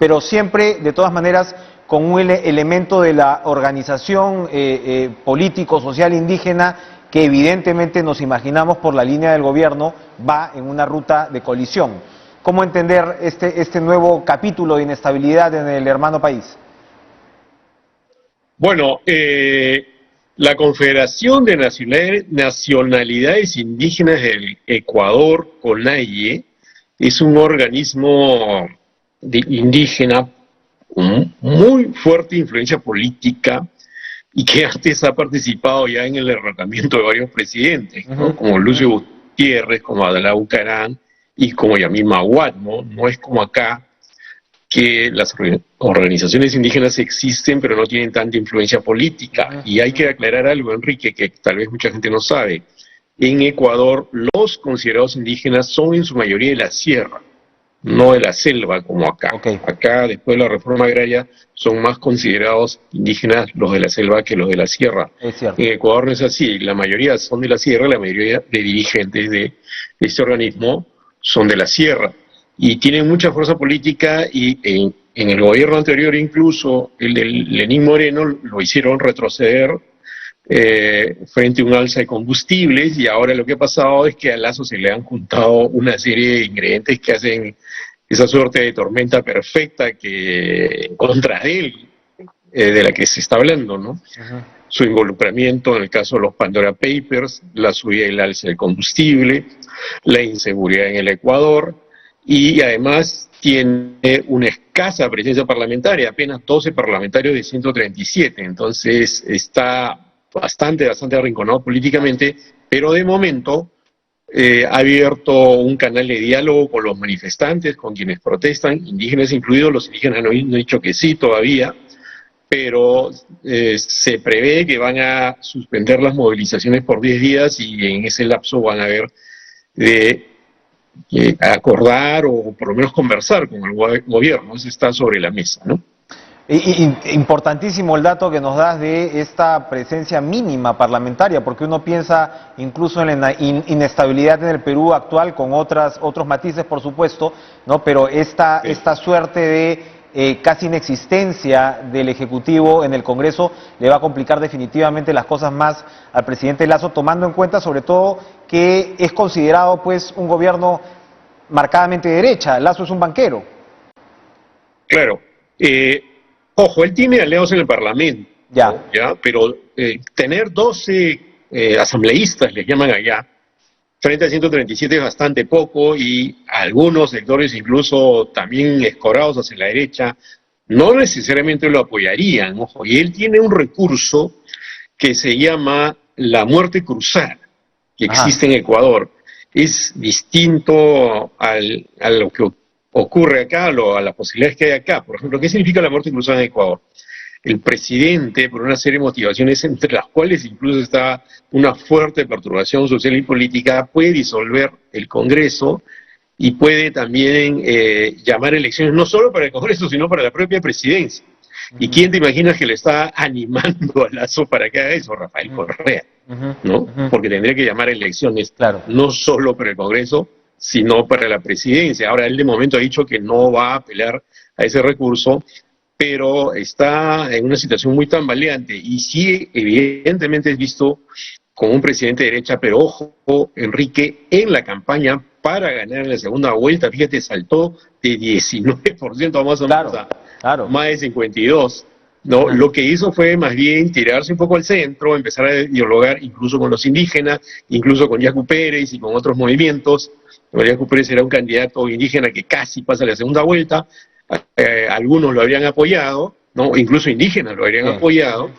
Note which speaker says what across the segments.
Speaker 1: pero siempre, de todas maneras, con un elemento de la organización político-social indígena que evidentemente nos imaginamos por la línea del gobierno va en una ruta de colisión. ¿Cómo entender este nuevo capítulo de inestabilidad en el hermano país?
Speaker 2: Bueno, la Confederación de Nacionalidades Indígenas del Ecuador, CONAIE, es un organismo indígena con muy fuerte influencia política y que antes ha participado ya en el derrocamiento de varios presidentes, ¿no? Como Lucio Gutiérrez, como Abdalá Bucaram y como Yamil Maguad, ¿no? No es como acá, que las organizaciones indígenas existen pero no tienen tanta influencia política. Y hay que aclarar algo, Enrique, que tal vez mucha gente no sabe. En Ecuador, los considerados indígenas son en su mayoría de la sierra, no de la selva como acá. Acá, después de la reforma agraria, son más considerados indígenas los de la selva que los de la sierra. En Ecuador no es así, la mayoría son de la sierra, la mayoría de dirigentes de este organismo son de la sierra. Y tienen mucha fuerza política y en el gobierno anterior incluso, el de Lenín Moreno, lo hicieron retroceder frente a un alza de combustibles, y ahora lo que ha pasado es que a Lazo se le han juntado una serie de ingredientes que hacen esa suerte de tormenta perfecta que contra él, de la que se está hablando, ¿no? Su involucramiento en el caso de los Pandora Papers, la subida y el alza del combustible, la inseguridad en el Ecuador, y además tiene una escasa presencia parlamentaria, apenas 12 parlamentarios de 137, entonces está bastante arrinconado políticamente, pero de momento ha abierto un canal de diálogo con los manifestantes, con quienes protestan, indígenas incluidos. Los indígenas no han dicho que sí todavía, pero se prevé que van a suspender las movilizaciones por 10 días y en ese lapso van a ver de acordar o por lo menos conversar con el gobierno. Eso está sobre la mesa, ¿no?
Speaker 1: Importantísimo el dato que nos das de esta presencia mínima parlamentaria, porque uno piensa incluso en la inestabilidad en el Perú actual, con otros matices por supuesto, ¿no? Pero esta suerte de casi inexistencia del Ejecutivo en el Congreso le va a complicar definitivamente las cosas más al presidente Lazo, tomando en cuenta sobre todo que es considerado pues un gobierno marcadamente de derecha. Lazo es un banquero.
Speaker 2: Claro. Ojo, él tiene aliados en el Parlamento, ¿no? Pero tener 12 asambleístas, les llaman allá, frente a 137 es bastante poco, y algunos sectores incluso también escorados hacia la derecha no necesariamente lo apoyarían. Ojo, y él tiene un recurso que se llama la muerte cruzada, que existe en Ecuador. Es distinto a lo que ocurre acá, a las posibilidades que hay acá. Por ejemplo, ¿qué significa la muerte cruzada en Ecuador? El presidente, por una serie de motivaciones, entre las cuales incluso está una fuerte perturbación social y política, puede disolver el Congreso y puede también llamar elecciones no solo para el Congreso, sino para la propia presidencia. ¿Y quién te imaginas que le está animando a Lazo para que haga eso? Rafael Correa, ¿no? Porque tendría que llamar elecciones no solo para el Congreso, sino para la presidencia. Ahora, él de momento ha dicho que no va a apelar a ese recurso, pero está en una situación muy tambaleante, y sí, evidentemente es visto como un presidente de derecha, pero ojo, Enrique, en la campaña para ganar en la segunda vuelta, fíjate, saltó de 19% más o menos a más de 52%. ¿No? Lo que hizo fue más bien tirarse un poco al centro, empezar a dialogar incluso con los indígenas, incluso con Yacu Pérez y con otros movimientos. Yacu Pérez era un candidato indígena que casi pasa la segunda vuelta, algunos lo habrían apoyado, ¿no? Incluso indígenas lo habrían apoyado,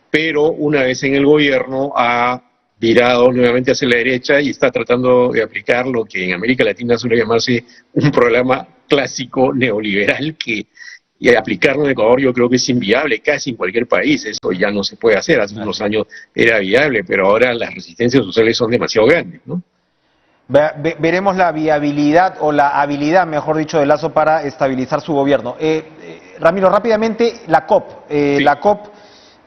Speaker 2: pero una vez en el gobierno ha virado nuevamente hacia la derecha y está tratando de aplicar lo que en América Latina suele llamarse un programa clásico neoliberal, y aplicarlo en Ecuador yo creo que es inviable casi en cualquier país. Eso ya no se puede hacer. Hace unos años era viable, pero ahora las resistencias sociales son demasiado grandes, ¿no?
Speaker 1: Veremos la viabilidad o la habilidad, mejor dicho, de Lazo para estabilizar su gobierno. Ramiro, rápidamente, la COP. La COP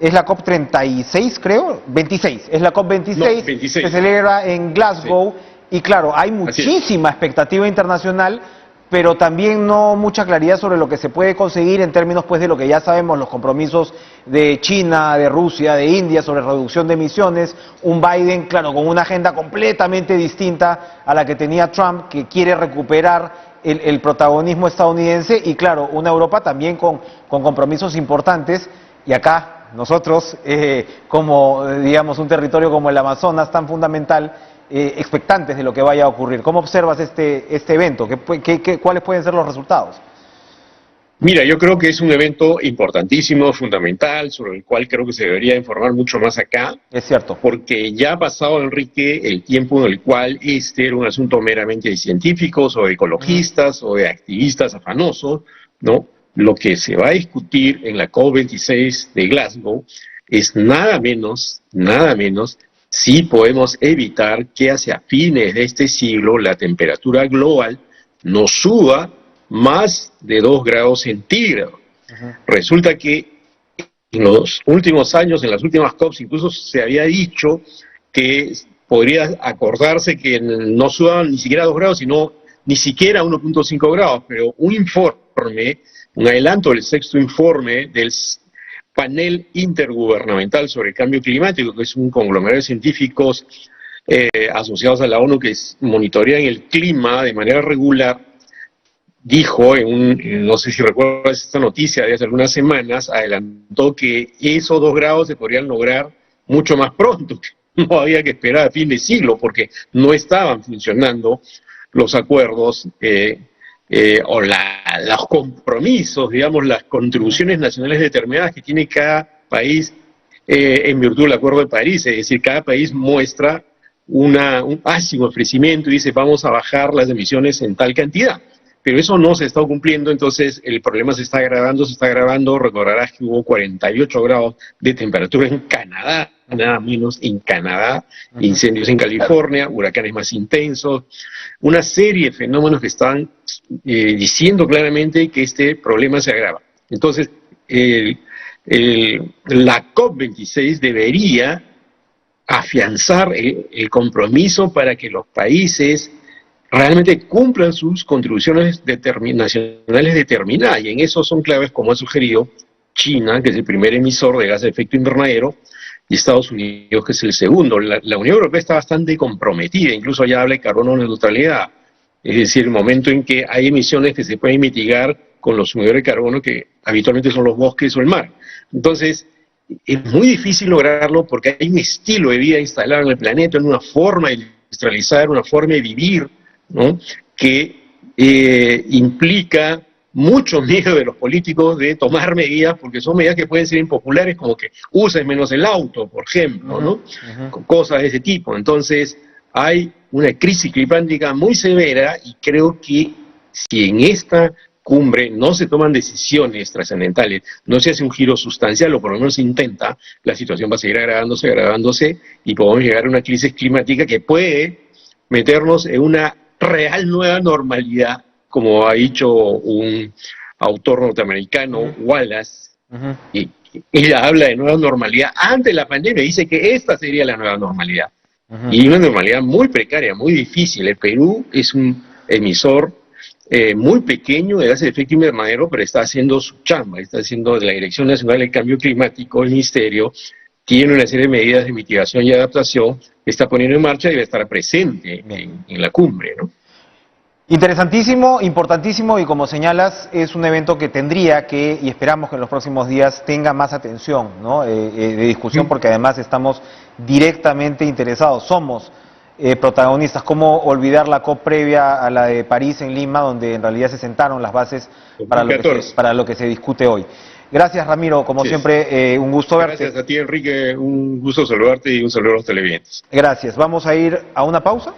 Speaker 1: es la COP 36, creo, 26. Es la COP 26, no, 26. Se celebra en Glasgow, y claro, hay muchísima expectativa internacional pero también no mucha claridad sobre lo que se puede conseguir en términos pues de lo que ya sabemos, los compromisos de China, de Rusia, de India sobre reducción de emisiones, un Biden, claro, con una agenda completamente distinta a la que tenía Trump, que quiere recuperar el protagonismo estadounidense, y claro, una Europa también con compromisos importantes, y acá nosotros, como digamos un territorio como el Amazonas tan fundamental, expectantes de lo que vaya a ocurrir. ¿Cómo observas este evento? ¿Cuáles pueden ser los resultados?
Speaker 2: Mira, yo creo que es un evento importantísimo, fundamental, sobre el cual creo que se debería informar mucho más acá.
Speaker 1: Es cierto.
Speaker 2: Porque ya ha pasado, Enrique, el tiempo en el cual este era un asunto meramente de científicos o de ecologistas o de activistas afanosos, ¿no? Lo que se va a discutir en la COP26 de Glasgow es nada menos, si podemos evitar que hacia fines de este siglo la temperatura global no suba más de 2 grados centígrados. Resulta que en los últimos años, en las últimas COPs, incluso se había dicho que podría acordarse que no suban ni siquiera 2 grados, sino ni siquiera 1.5 grados, pero un informe, un adelanto del 6º informe del Panel Intergubernamental sobre el Cambio Climático, que es un conglomerado de científicos asociados a la ONU que monitorean el clima de manera regular, dijo, no sé si recuerdas esta noticia de hace algunas semanas, adelantó que esos 2 grados se podrían lograr mucho más pronto. No había que esperar a fin de siglo porque no estaban funcionando los acuerdos o los compromisos, digamos, las contribuciones nacionales determinadas que tiene cada país en virtud del Acuerdo de París. Es decir, cada país muestra hace un ofrecimiento y dice vamos a bajar las emisiones en tal cantidad. Pero eso no se está cumpliendo, entonces el problema se está agravando. Recordarás que hubo 48 grados de temperatura en Canadá, nada menos en Canadá, incendios en California, huracanes más intensos, una serie de fenómenos que están diciendo claramente que este problema se agrava. Entonces, la COP26 debería afianzar el compromiso para que los países realmente cumplan sus contribuciones nacionales determinadas, y en eso son claves, como ha sugerido China, que es el primer emisor de gases de efecto invernadero, y Estados Unidos, que es el segundo. La Unión Europea está bastante comprometida, incluso ya habla de carbono neutralidad, es decir, el momento en que hay emisiones que se pueden mitigar con los sumidores de carbono, que habitualmente son los bosques o el mar. Entonces, es muy difícil lograrlo porque hay un estilo de vida instalado en el planeta, en una forma de industrializar, una forma de vivir, ¿no?, que implica mucho miedo de los políticos de tomar medidas, porque son medidas que pueden ser impopulares, como que usen menos el auto, por ejemplo, ¿no? Con cosas de ese tipo. Entonces, hay una crisis climática muy severa, y creo que si en esta cumbre no se toman decisiones trascendentales, no se hace un giro sustancial, o por lo menos se intenta, la situación va a seguir agravándose, y podemos llegar a una crisis climática que puede meternos en una real nueva normalidad, como ha dicho un autor norteamericano, Wallace, y ella habla de nueva normalidad antes de la pandemia, dice que esta sería la nueva normalidad, y una normalidad muy precaria, muy difícil. El Perú es un emisor muy pequeño de gases de efecto invernadero, pero está haciendo su chamba, está haciendo la Dirección Nacional del Cambio Climático, el Ministerio, tiene una serie de medidas de mitigación y adaptación que está poniendo en marcha y debe estar presente en la cumbre, ¿no?
Speaker 1: Interesantísimo, importantísimo, y como señalas, es un evento que tendría que, y esperamos que en los próximos días tenga más atención, ¿no?, de discusión, porque además estamos directamente interesados, somos protagonistas. ¿Cómo olvidar la COP previa a la de París en Lima, donde en realidad se sentaron las bases para lo que se discute hoy? Gracias, Ramiro, como siempre, un gusto verte.
Speaker 2: Gracias a ti, Enrique, un gusto saludarte y un saludo a los televidentes.
Speaker 1: Gracias. Vamos a ir a una pausa.